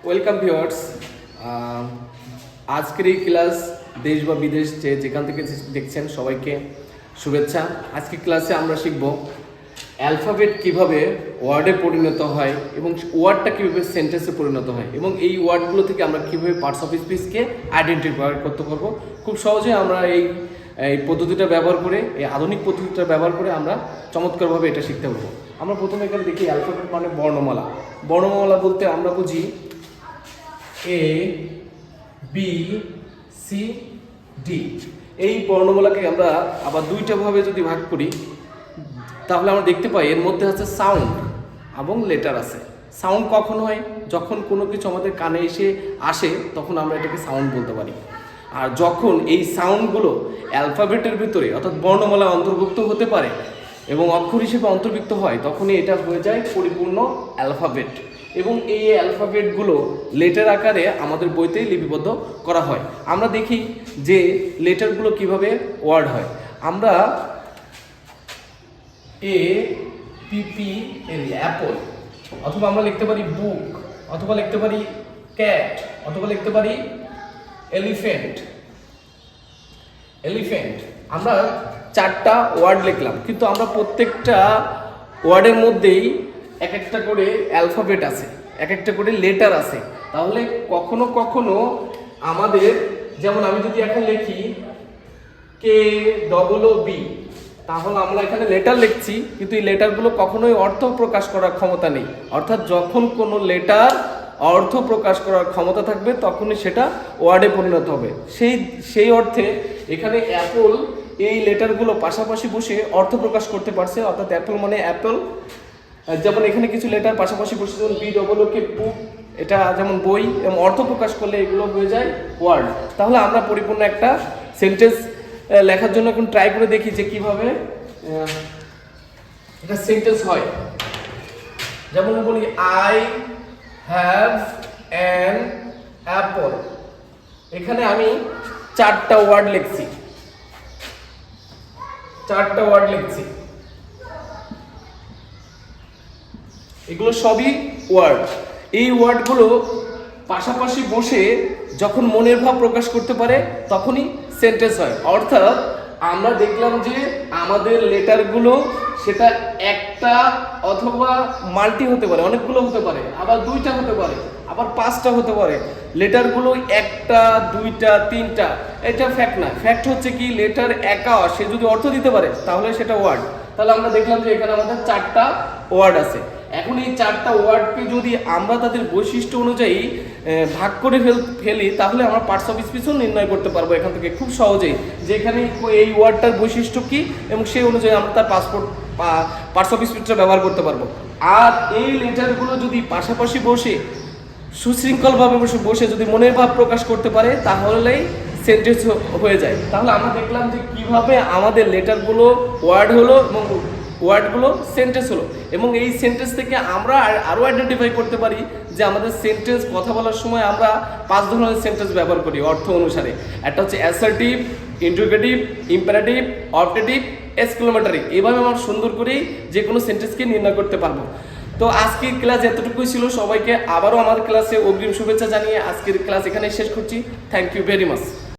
Welcome viewers. আজকের এই class দেশ বা বিদেশ যেখান থেকে দেখছেন সবাইকে শুভেচ্ছা। আজকের ক্লাসে আমরা শিখব অ্যালফাবেট কিভাবে ওয়ার্ডে পরিণত হয় এবং ওয়ার্ডটা কীভাবে সেন্টেন্সে পরিণত হয় এবং এই ওয়ার্ডগুলো থেকে আমরা কীভাবে পার্টস অফ স্পিচকে আইডেন্টিফাই করতে পারবো। খুব সহজে আমরা এই পদ্ধতিটা ব্যবহার করে, এই আধুনিক পদ্ধতিটা ব্যবহার করে আমরা চমৎকারভাবে এটা শিখতে পারবো। আমরা প্রথমে এখানে দেখি অ্যালফাবেট মানে বর্ণমালা। বর্ণমালা বলতে আমরা বুঝি এ বি সি ডি। এই বর্ণমালাকে আমরা আবার দুইটা ভাবে যদি ভাগ করি তাহলে আমরা দেখতে পাই এর মধ্যে আছে সাউন্ড এবং লেটার আছে। সাউন্ড কখন হয়? যখন কোনো কিছু আমাদের কানে এসে আসে তখন আমরা এটাকে সাউন্ড বলতে পারি। আর যখন এই সাউন্ডগুলো অ্যালফাবেটের ভিতরে অর্থাৎ বর্ণমালায় অন্তর্ভুক্ত হতে পারে এবং অক্ষর হিসেবে অন্তর্ভুক্ত হয় তখনই এটা হয়ে যায় পরিপূর্ণ অ্যালফাবেট। এবং এই অ্যালফাবেটগুলো লেটার আকারে আমাদের বইতে লিপিবদ্ধ করা হয়। আমরা দেখি যে লেটারগুলো কিভাবে ওয়ার্ড হয়। আমরা A P P L Apple, অথবা আমরা লিখতে পারি বুক, অথবা লিখতে পারি ক্যাট, অথবা লিখতে পারি এলিফ্যান্ট। এলিফ্যান্ট আমরা চারটা ওয়ার্ড লিখলাম, কিন্তু আমরা প্রত্যেকটা ওয়ার্ডের মধ্যেই এক একটা করে অ্যালফাবেট আছে, এক একটা করে লেটার আছে। তাহলে কখনো কখনো আমাদের, যেমন আমি যদি এখন লিখি কে ডবল ও বি, তাহলে আমরা এখানে লেটার লিখছি, কিন্তু এই লেটারগুলো কখনোই অর্থ প্রকাশ করার ক্ষমতা নেই। অর্থাৎ যখন কোনো লেটার অর্থ প্রকাশ করার ক্ষমতা থাকবে তখনই সেটা ওয়ার্ডে পরিণত হবে। সেই অর্থে এখানে অ্যাপল এই লেটারগুলো পাশাপাশি বসে অর্থ প্রকাশ করতে পারছে। অর্থাৎ অ্যাপল মানে অ্যাপল, যেমন এখানে কিছু লেটার পাশাপাশি বসে, যেমন বি ডবল কে বুক, এটা যেমন বই, এবং অর্থ প্রকাশ করলে এগুলো হয়ে যায় ওয়ার্ড। তাহলে আমরা পরিপূর্ণ একটা সেন্টেন্স লেখার জন্য এখন ট্রাই করে দেখি যে কিভাবে এটা সেন্টেন্স হয়। যেমন বলি আই হ্যাভ অ্যান অ্যাপল। এখানে আমি চারটা ওয়ার্ড লিখছি। এগুলো সবই ওয়ার্ড। এই ওয়ার্ডগুলো পাশাপাশি বসে যখন মনের ভাব প্রকাশ করতে পারে তখনই সেন্টেন্স হয়। অর্থাৎ আমরা দেখলাম যে আমাদের লেটারগুলো সেটা একটা অথবা মাল্টি হতে পারে, অনেকগুলো হতে পারে, আবার দুইটা হতে পারে, আবার পাঁচটা হতে পারে। লেটারগুলো একটা, দুইটা, তিনটা, এটা ফ্যাক্ট না। ফ্যাক্ট হচ্ছে কি, লেটার একা সে যদি অর্থ দিতে পারে তাহলে সেটা ওয়ার্ড। তাহলে আমরা দেখলাম যে এখানে আমাদের চারটা ওয়ার্ড আছে। এখন এই চারটা ওয়ার্ডকে যদি আমরা তাদের বৈশিষ্ট্য অনুযায়ী ভাগ করে ফেলি তাহলে আমরা পার্টস অফ স্পিচও নির্ণয় করতে পারবো এখান থেকে খুব সহজেই, যে এখানে এই ওয়ার্ডটার বৈশিষ্ট্য কি এবং সেই অনুযায়ী আমরা তার পার্টস অফ স্পিচটা ব্যবহার করতে পারবো। আর এই লেটারগুলো যদি পাশাপাশি বসে সুশৃঙ্খলভাবে বসে যদি মনের ভাব প্রকাশ করতে পারে তাহলেই সেন্টেন্স হয়ে যায়। তাহলে আমরা দেখলাম যে কিভাবে আমাদের লেটারগুলো ওয়ার্ড হলো এবং ওয়ার্ডগুলো সেন্টেন্স হলো, এবং এই সেন্টেন্স থেকে আমরা আরও আইডেন্টিফাই করতে পারি যে আমাদের সেন্টেন্স কথা বলার সময় আমরা 5 ধরনের সেন্টেন্স ব্যবহার করি অর্থ অনুসারে। একটা হচ্ছে assertive, interrogative, imperative, objective, exclamatory. এইভাবে আমরা সুন্দর করেই যে কোনো সেন্টেন্সকে নির্ণয় করতে পারবো। তো আজকের ক্লাস এতটুকুই ছিল। সবাইকে আবারও আমার ক্লাসে অগ্রিম শুভেচ্ছা জানিয়ে আজকের ক্লাস এখানে শেষ করছি। Thank you very much.